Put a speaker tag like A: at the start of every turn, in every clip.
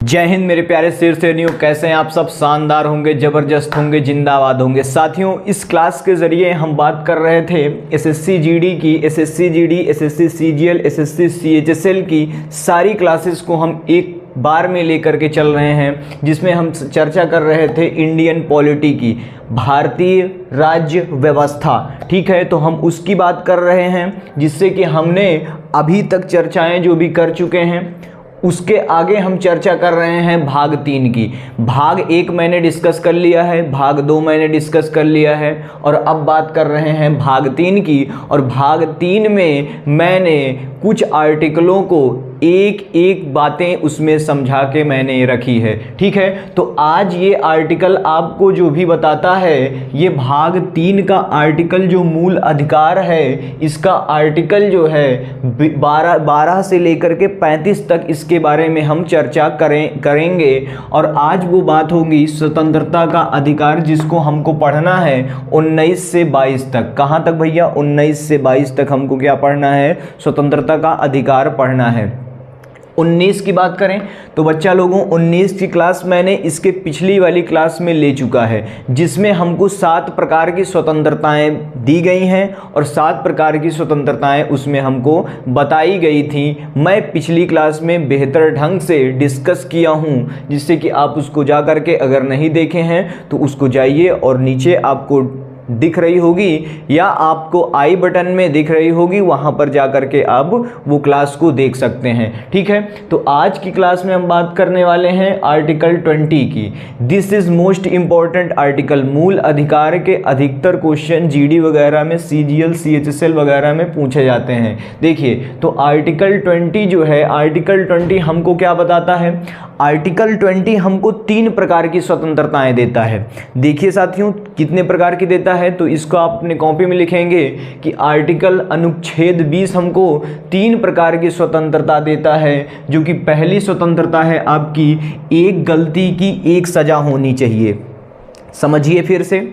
A: जय हिंद मेरे प्यारे शेर शेरनियों, कैसे हैं आप सब। शानदार होंगे, ज़बरदस्त होंगे, जिंदाबाद होंगे। साथियों, इस क्लास के ज़रिए हम बात कर रहे थे एसएससी जीडी की, SSC GD, SSC CGL, SSC CHSL की सारी क्लासेस को हम एक बार में लेकर के चल रहे हैं, जिसमें हम चर्चा कर रहे थे इंडियन पॉलिटी की, भारतीय राज्य व्यवस्था। ठीक है, तो हम उसकी बात कर रहे हैं, जिससे कि हमने अभी तक चर्चाएं जो भी कर चुके हैं उसके आगे हम चर्चा कर रहे हैं भाग 3 की। भाग 1 मैंने डिस्कस कर लिया है, भाग 2 मैंने डिस्कस कर लिया है, और अब बात कर रहे हैं भाग 3 की। और भाग 3 में मैंने कुछ आर्टिकलों को एक एक बातें उसमें समझा के मैंने रखी है। ठीक है, तो आज ये आर्टिकल आपको जो भी बताता है, ये भाग 3 का आर्टिकल जो मूल अधिकार है, इसका आर्टिकल जो है 12 से लेकर के 35 तक इसके बारे में हम चर्चा करेंगे। और आज वो बात होगी स्वतंत्रता का अधिकार, जिसको हमको पढ़ना है 19 से 22 तक। कहाँ तक भैया? 19 से 22 तक हमको क्या पढ़ना है? स्वतंत्रता का अधिकार पढ़ना है। 19 की बात करें तो बच्चा लोगों, 19 की क्लास मैंने इसके पिछली वाली क्लास में ले चुका है, जिसमें हमको 7 प्रकार की स्वतंत्रताएं दी गई हैं और 7 प्रकार की स्वतंत्रताएं उसमें हमको बताई गई थी। मैं पिछली क्लास में बेहतर ढंग से डिस्कस किया हूं, जिससे कि आप उसको जा कर के अगर नहीं देखे हैं तो उसको जाइए, और नीचे आपको दिख रही होगी या आपको आई बटन में दिख रही होगी, वहां पर जाकर के आप वो क्लास को देख सकते हैं। ठीक है, तो आज की क्लास में हम बात करने वाले हैं आर्टिकल 20 की। This is most important article. मूल अधिकार के अधिकतर क्वेश्चन जीडी वगैरह में, सीजीएल, सीएचएसएल वगैरह में पूछे जाते हैं। देखिए, तो आर्टिकल 20 जो है, आर्टिकल 20 हमको क्या बताता है? आर्टिकल 20 हमको 3 प्रकार की स्वतंत्रताएं देता है। देखिए साथियों, कितने प्रकार की देता है, तो इसको आप अपने कॉपी में लिखेंगे कि आर्टिकल अनुच्छेद 20 हमको 3 प्रकार की स्वतंत्रता देता है। जो कि पहली स्वतंत्रता है आपकी, एक गलती की एक सजा होनी चाहिए। समझिए फिर से,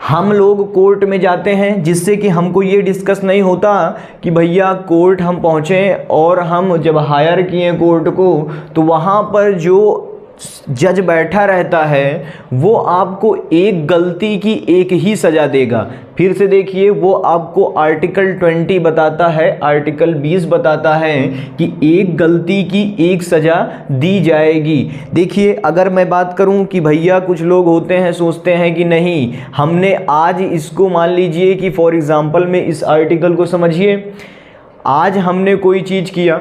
A: हम लोग कोर्ट में जाते हैं, जिससे कि हमको ये डिस्कस नहीं होता कि भैया कोर्ट हम पहुँचे और हम जब हायर किए कोर्ट को, तो वहाँ पर जो जज बैठा रहता है वो आपको एक गलती की एक ही सज़ा देगा। फिर से देखिए, वो आपको आर्टिकल 20 बताता है, आर्टिकल 20 बताता है कि एक गलती की एक सज़ा दी जाएगी। देखिए, अगर मैं बात करूं कि भैया कुछ लोग होते हैं, सोचते हैं कि नहीं, हमने आज इसको, मान लीजिए कि फॉर एग्जांपल में इस आर्टिकल को समझिए, आज हमने कोई चीज़ किया,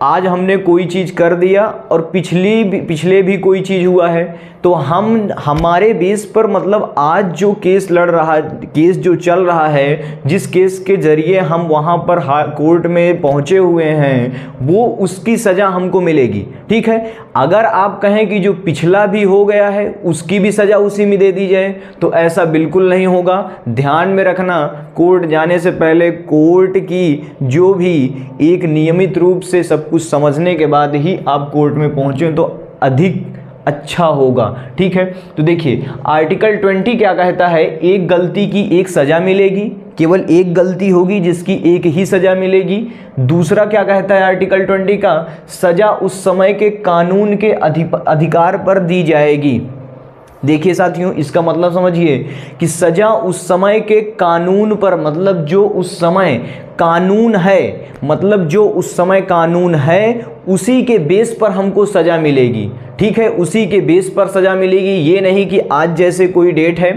A: आज हमने कोई चीज़ कर दिया और पिछले भी कोई चीज़ हुआ है, तो हम हमारे बेस पर, मतलब आज जो केस लड़ रहा, केस जो चल रहा है, जिस केस के ज़रिए हम वहाँ पर कोर्ट में पहुँचे हुए हैं, वो उसकी सज़ा हमको मिलेगी। ठीक है, अगर आप कहें कि जो पिछला भी हो गया है उसकी भी सज़ा उसी में दे दी जाए, तो ऐसा बिल्कुल नहीं होगा। ध्यान में रखना, कोर्ट जाने से पहले कोर्ट की जो भी एक नियमित रूप से सब कुछ समझने के बाद ही आप कोर्ट में पहुँचें तो अधिक अच्छा होगा। ठीक है, तो देखिए आर्टिकल 20 क्या कहता है? एक गलती की एक सज़ा मिलेगी, केवल एक गलती होगी जिसकी एक ही सज़ा मिलेगी। दूसरा क्या कहता है आर्टिकल 20 का? सज़ा उस समय के कानून के अधिकार पर दी जाएगी। देखिए साथियों, इसका मतलब समझिए कि सज़ा उस समय के कानून पर, मतलब जो उस समय कानून है, मतलब जो उस समय कानून है उसी के बेस पर हमको सज़ा मिलेगी। ठीक है, उसी के बेस पर सज़ा मिलेगी। ये नहीं कि आज जैसे कोई डेट है,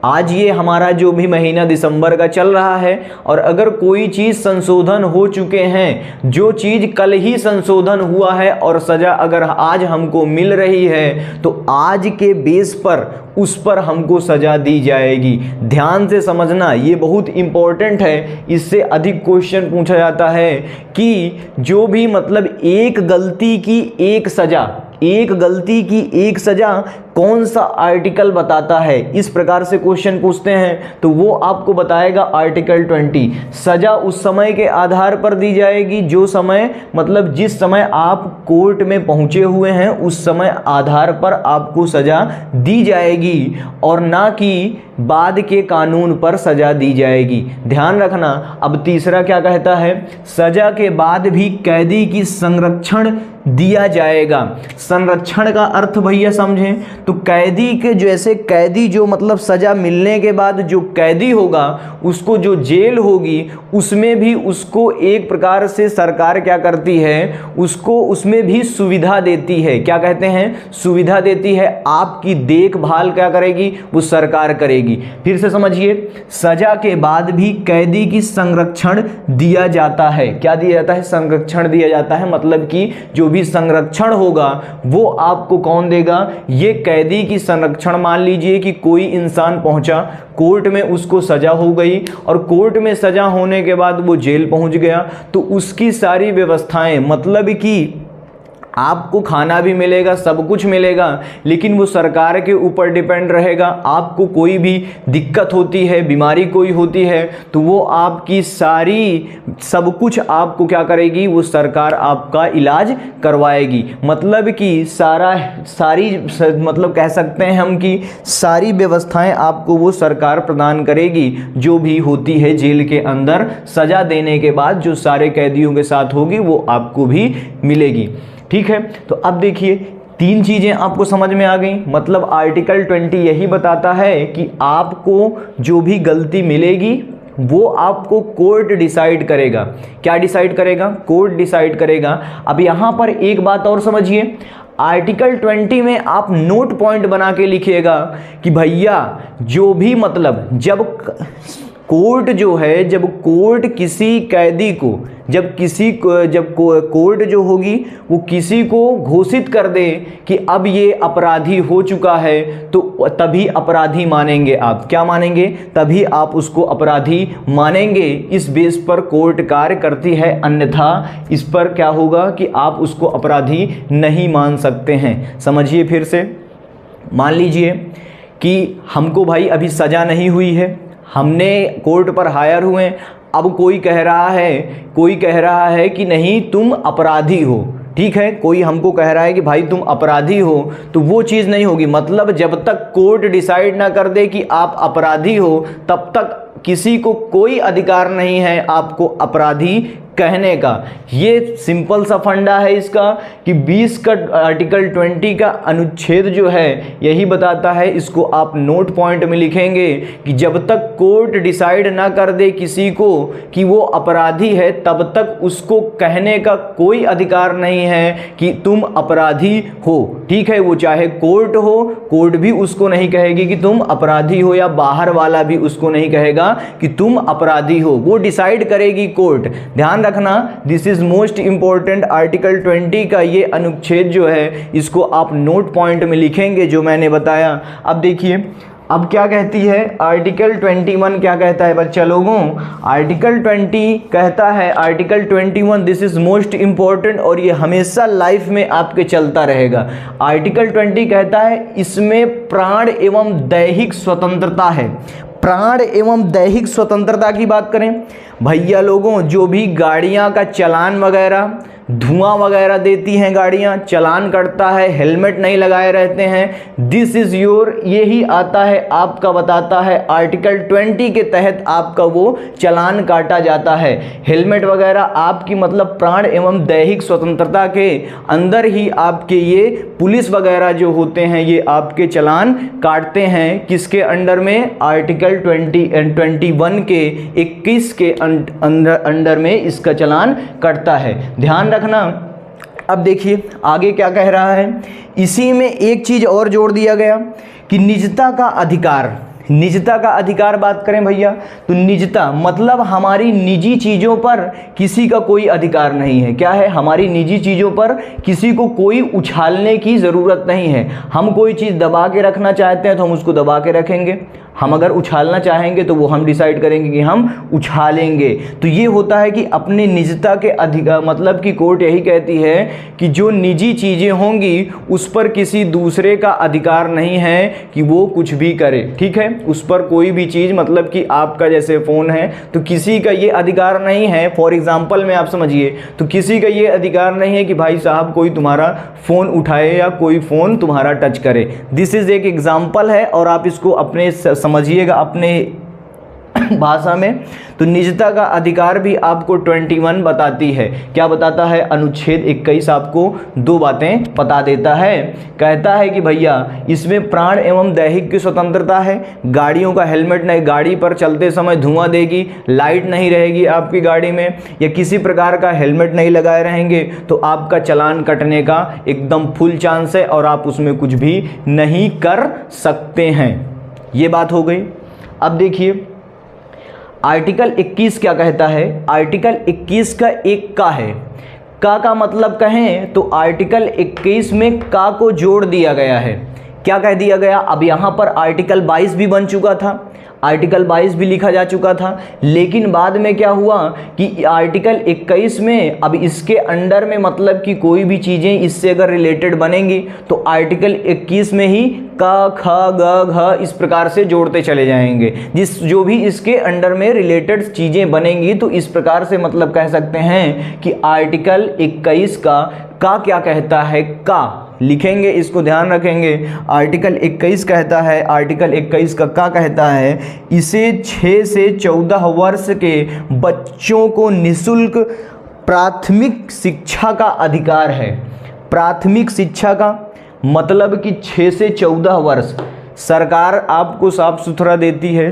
A: आज ये हमारा जो भी महीना दिसंबर का चल रहा है, और अगर कोई चीज़ संशोधन हो चुके हैं, जो चीज़ कल ही संशोधन हुआ है और सज़ा अगर आज हमको मिल रही है, तो आज के बेस पर उस पर हमको सज़ा दी जाएगी। ध्यान से समझना, ये बहुत इम्पोर्टेंट है। इससे अधिक क्वेश्चन पूछा जाता है कि जो भी, मतलब एक गलती की एक सज़ा, एक गलती की एक सज़ा कौन सा आर्टिकल बताता है, इस प्रकार से क्वेश्चन पूछते हैं तो वो आपको बताएगा आर्टिकल 20। सजा उस समय के आधार पर दी जाएगी जो समय, मतलब जिस समय आप कोर्ट में पहुंचे हुए हैं उस समय आधार पर आपको सजा दी जाएगी, और ना कि बाद के कानून पर सजा दी जाएगी। ध्यान रखना। अब तीसरा क्या कहता है, सजा के बाद भी कैदी की संरक्षण दिया जाएगा। संरक्षण का अर्थ भैया समझें तो कैदी के जैसे, कैदी जो मतलब सजा मिलने के बाद जो कैदी होगा उसको जो जेल होगी उसमें भी उसको एक प्रकार से सरकार क्या करती है, उसको उसमें भी सुविधा देती है। क्या कहते हैं, सुविधा देती है। आपकी देखभाल क्या करेगी, वो सरकार करेगी। फिर से समझिए, सजा के बाद भी कैदी की संरक्षण दिया जाता है। क्या दिया जाता है, संरक्षण दिया जाता है। मतलब कि जो भी संरक्षण होगा वो आपको कौन देगा, ये कैदी की संरक्षण। मान लीजिए कि कोई इंसान पहुंचा कोर्ट में, उसको सजा हो गई और कोर्ट में सजा होने के बाद वो जेल पहुंच गया, तो उसकी सारी व्यवस्थाएं, मतलब कि आपको खाना भी मिलेगा, सब कुछ मिलेगा, लेकिन वो सरकार के ऊपर डिपेंड रहेगा। आपको कोई भी दिक्कत होती है, बीमारी कोई होती है, तो वो आपकी सारी सब कुछ आपको क्या करेगी, वो सरकार आपका इलाज करवाएगी। मतलब कि सारी मतलब कह सकते हैं हम कि सारी व्यवस्थाएं आपको वो सरकार प्रदान करेगी जो भी होती है जेल के अंदर सजा देने के बाद, जो सारे कैदियों के साथ होगी वो आपको भी मिलेगी। ठीक है, तो अब देखिए 3 चीजें आपको समझ में आ गई। मतलब आर्टिकल 20 यही बताता है कि आपको जो भी गलती मिलेगी वो आपको कोर्ट डिसाइड करेगा। क्या डिसाइड करेगा, कोर्ट डिसाइड करेगा। अब यहां पर एक बात और समझिए, आर्टिकल 20 में आप नोट पॉइंट बना के लिखिएगा कि भैया जो भी, मतलब जब कोर्ट जो है, जब कोर्ट किसी कैदी को, जब कोर्ट जो होगी वो किसी को घोषित कर दे कि अब ये अपराधी हो चुका है, तो तभी अपराधी मानेंगे आप। क्या मानेंगे, तभी आप उसको अपराधी मानेंगे। इस बेस पर कोर्ट कार्य करती है, अन्यथा इस पर क्या होगा कि आप उसको अपराधी नहीं मान सकते हैं। समझिए फिर से, मान लीजिए कि हमको भाई अभी सजा नहीं हुई है, हमने कोर्ट पर हायर हुए, अब कोई कह रहा है कि नहीं तुम अपराधी हो। ठीक है, कोई हमको कह रहा है कि भाई तुम अपराधी हो, तो वो चीज़ नहीं होगी। मतलब जब तक कोर्ट डिसाइड ना कर दे कि आप अपराधी हो, तब तक किसी को कोई अधिकार नहीं है आपको अपराधी कहने का। ये सिंपल सा फंडा है इसका कि 20 का आर्टिकल 20 का अनुच्छेद जो है यही बताता है। इसको आप नोट पॉइंट में लिखेंगे कि जब तक कोर्ट डिसाइड ना कर दे किसी को कि वो अपराधी है, तब तक उसको कहने का कोई अधिकार नहीं है कि तुम अपराधी हो। ठीक है, वो चाहे कोर्ट हो, कोर्ट भी उसको नहीं कहेगी कि तुम अपराधी हो, या बाहर वाला भी उसको नहीं कहेगा कि तुम अपराधी हो, वो डिसाइड करेगी कोर्ट। ध्यान रखना, this is most important. Article 20 का ये अनुच्छेद जो है इसको आप नोट पॉइंट में लिखेंगे जो मैंने बताया। अब देखिए अब क्या कहती है आर्टिकल 21, क्या कहता है बच्चा लोगों। आर्टिकल 20 कहता है, article 21 this is most important और ये हमेशा लाइफ में आपके चलता रहेगा। आर्टिकल 20 कहता है इसमें प्राण एवं दैहिक स्वतंत्रता है। प्राण एवं दैहिक स्वतंत्रता की बात करें भैया लोगों, जो भी गाड़ियां का चालान वगैरह, धुआं वगैरह देती हैं गाड़ियां, चालान कटता है, हेलमेट नहीं लगाए रहते हैं, दिस इज योर, यही आता है आपका, बताता है आर्टिकल 20 के तहत आपका वो चालान काटा जाता है। हेलमेट वगैरह आपकी मतलब प्राण एवं दैहिक स्वतंत्रता के अंदर ही आपके ये पुलिस वगैरह जो होते हैं ये आपके चालान काटते हैं। किसके अंडर में, आर्टिकल 21 के 21 के अंडर में इसका चालान कटता है। ध्यान रखना। अब देखिए आगे क्या कह रहा है, इसी में एक चीज और जोड़ दिया गया कि निजता का अधिकार। निजता का अधिकार बात करें भैया तो निजता मतलब हमारी निजी चीज़ों पर किसी का कोई अधिकार नहीं है। क्या है, हमारी निजी चीज़ों पर किसी को कोई उछालने की ज़रूरत नहीं है। हम कोई चीज़ दबा के रखना चाहते हैं तो हम उसको दबा के रखेंगे। हम अगर उछालना चाहेंगे तो वो हम डिसाइड करेंगे कि हम उछालेंगे। तो ये होता है कि अपनी निजता के अधिकार, मतलब कि कोर्ट यही कहती है कि जो निजी चीज़ें होंगी उस पर किसी दूसरे का अधिकार नहीं है कि वो कुछ भी करे, ठीक है। उस पर कोई भी चीज़, मतलब कि आपका जैसे फ़ोन है तो किसी का ये अधिकार नहीं है, फॉर एग्जाम्पल में आप समझिए, तो किसी का ये अधिकार नहीं है कि भाई साहब कोई तुम्हारा फ़ोन उठाए या कोई फ़ोन तुम्हारा टच करे। दिस इज़ एक एग्जाम्पल है और आप इसको अपने समझिएगा अपने भाषा में। तो निजता का अधिकार भी आपको 21 बताती है। क्या बताता है? अनुच्छेद 21 आपको दो बातें बता देता है। कहता है कि भैया इसमें प्राण एवं दैहिक की स्वतंत्रता है। गाड़ियों का हेलमेट नहीं, गाड़ी पर चलते समय धुआं देगी, लाइट नहीं रहेगी आपकी गाड़ी में, या किसी प्रकार का हेलमेट नहीं लगाए रहेंगे तो आपका चालान कटने का एकदम फुल चांस है और आप उसमें कुछ भी नहीं कर सकते हैं। ये बात हो गई। अब देखिए आर्टिकल 21 क्या कहता है। आर्टिकल 21 का एक का है। का मतलब कहें तो आर्टिकल 21 में का को जोड़ दिया गया है। क्या कह दिया गया? अब यहाँ पर आर्टिकल 22 भी बन चुका था, आर्टिकल 22 भी लिखा जा चुका था, लेकिन बाद में क्या हुआ कि आर्टिकल 21 में अब इसके अंडर में मतलब कि कोई भी चीज़ें इससे अगर रिलेटेड बनेंगी तो आर्टिकल 21 में ही का, ख, ग, घ इस प्रकार से जोड़ते चले जाएंगे। जो भी इसके अंडर में रिलेटेड चीज़ें बनेंगी तो इस प्रकार से मतलब कह सकते हैं कि आर्टिकल 21 का क्या कहता है। का लिखेंगे, इसको ध्यान रखेंगे। आर्टिकल 21 कहता है, आर्टिकल 21 का कहता है, इसे 6 से 14 वर्ष के बच्चों को निःशुल्क प्राथमिक शिक्षा का अधिकार है। प्राथमिक शिक्षा का मतलब कि 6 से 14 वर्ष सरकार आपको साफ सुथरा देती है।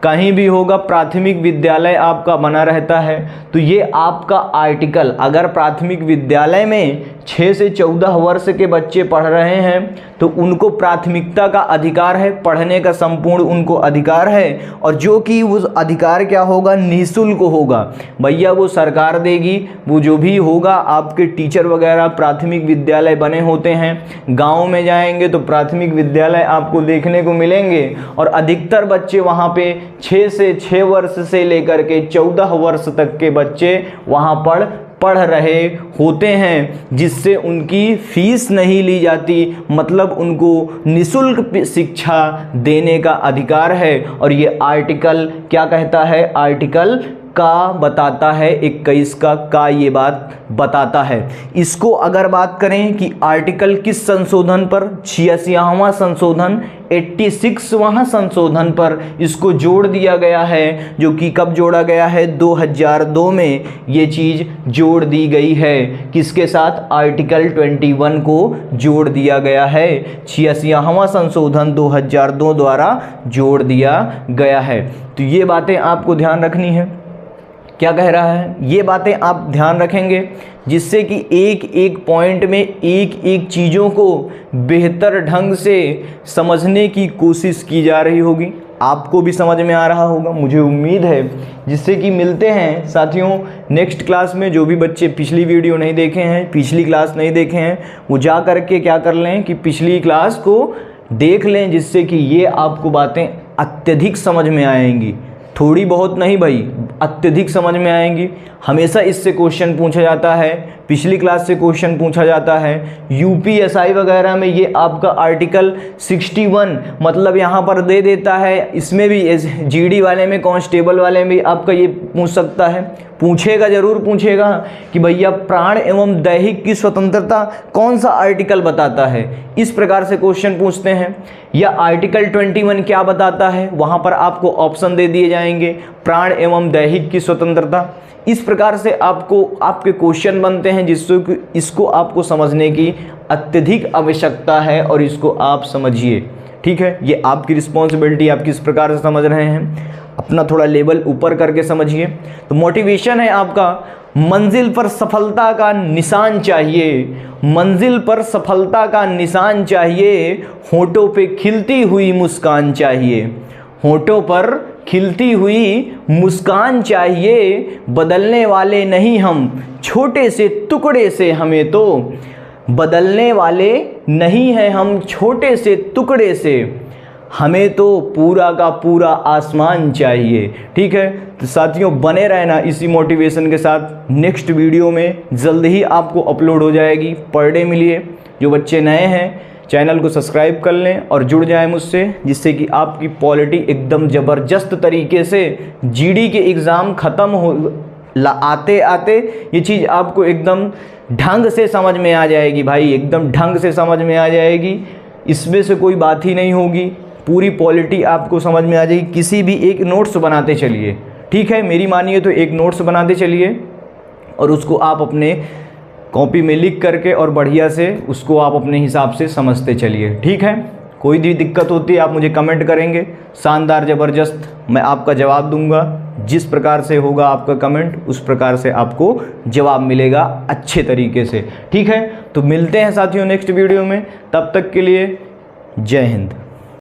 A: कहीं भी होगा प्राथमिक विद्यालय आपका बना रहता है, तो ये आपका आर्टिकल, अगर प्राथमिक विद्यालय में 6 से 14 वर्ष के बच्चे पढ़ रहे हैं तो उनको प्राथमिकता का अधिकार है, पढ़ने का संपूर्ण उनको अधिकार है। और जो कि उस अधिकार क्या होगा? निःशुल्क होगा। भैया वो सरकार देगी, वो जो भी होगा आपके टीचर वगैरह प्राथमिक विद्यालय बने होते हैं, गाँव में जाएंगे तो प्राथमिक विद्यालय आपको देखने को मिलेंगे और अधिकतर बच्चे वहाँ पे 6 वर्ष से लेकर के 14 वर्ष तक के बच्चे वहाँ पर पढ़ रहे होते हैं, जिससे उनकी फीस नहीं ली जाती, मतलब उनको निःशुल्क शिक्षा देने का अधिकार है। और ये आर्टिकल क्या कहता है? आर्टिकल का बताता है, 21 का ये बात बताता है। इसको अगर बात करें कि आर्टिकल किस संशोधन पर, 86वां संशोधन, 86वां संशोधन पर इसको जोड़ दिया गया है, जो कि कब जोड़ा गया है? 2002 में ये चीज़ जोड़ दी गई है। किसके साथ? आर्टिकल 21 को जोड़ दिया गया है। 86वां संशोधन 2002 द्वारा जोड़ दिया गया है। तो ये बातें आपको ध्यान रखनी है। क्या कह रहा है? ये बातें आप ध्यान रखेंगे जिससे कि एक एक पॉइंट में एक एक चीज़ों को बेहतर ढंग से समझने की कोशिश की जा रही होगी। आपको भी समझ में आ रहा होगा, मुझे उम्मीद है। जिससे कि मिलते हैं साथियों नेक्स्ट क्लास में। जो भी बच्चे पिछली वीडियो नहीं देखे हैं, पिछली क्लास नहीं देखे हैं, वो जा करके क्या कर लें कि पिछली क्लास को देख लें, जिससे कि ये आपको बातें अत्यधिक समझ में आएंगी। थोड़ी बहुत नहीं भाई, अत्यधिक समझ में आएंगी। हमेशा इससे क्वेश्चन पूछा जाता है, पिछली क्लास से क्वेश्चन पूछा जाता है। यूपीएसआई वगैरह में ये आपका आर्टिकल 61 मतलब यहाँ पर दे देता है। इसमें भी जीडी वाले में, कांस्टेबल वाले में आपका ये पूछ सकता है, पूछेगा, जरूर पूछेगा कि भैया प्राण एवं दैहिक की स्वतंत्रता कौन सा आर्टिकल बताता है। इस प्रकार से क्वेश्चन पूछते हैं। या आर्टिकल 21 क्या बताता है, वहाँ पर आपको ऑप्शन दे दिए जाएंगे, प्राण एवं दैहिक की स्वतंत्रता। इस प्रकार से आपको आपके क्वेश्चन बनते हैं, जिससे कि इसको आपको समझने की अत्यधिक आवश्यकता है और इसको आप समझिए। ठीक है, ये आपकी रिस्पॉन्सिबिलिटी, आप किस प्रकार से समझ रहे हैं, अपना थोड़ा लेवल ऊपर करके समझिए। तो मोटिवेशन है आपका, मंजिल पर सफलता का निशान चाहिए, मंजिल पर सफलता का निशान चाहिए, होठों पे खिलती हुई मुस्कान चाहिए, होठों पर खिलती हुई मुस्कान चाहिए। बदलने वाले नहीं हम, छोटे से टुकड़े से हमें तो बदलने वाले नहीं हैं हम, छोटे से टुकड़े से हमें तो पूरा का पूरा आसमान चाहिए। ठीक है, तो साथियों बने रहना इसी मोटिवेशन के साथ। नेक्स्ट वीडियो में जल्द ही आपको अपलोड हो जाएगी। पर डे मिलिए। जो बच्चे नए हैं चैनल को सब्सक्राइब कर लें और जुड़ जाएं मुझसे, जिससे कि आपकी पॉलिटी एकदम ज़बरदस्त तरीके से जीडी के एग्ज़ाम ख़त्म हो आते आते ये चीज़ आपको एकदम ढंग से समझ में आ जाएगी भाई, एकदम ढंग से समझ में आ जाएगी। इसमें से कोई बात ही नहीं होगी, पूरी पॉलिटी आपको समझ में आ जाएगी। किसी भी एक नोट्स बनाते चलिए, ठीक है, मेरी मानिए तो एक नोट्स बनाते चलिए और उसको आप अपने कॉपी में लिख करके और बढ़िया से उसको आप अपने हिसाब से समझते चलिए। ठीक है, कोई भी दिक्कत होती है आप मुझे कमेंट करेंगे, शानदार ज़बरदस्त मैं आपका जवाब दूंगा। जिस प्रकार से होगा आपका कमेंट उस प्रकार से आपको जवाब मिलेगा अच्छे तरीके से। ठीक है, तो मिलते हैं साथियों नेक्स्ट वीडियो में। तब तक के लिए जय हिंद।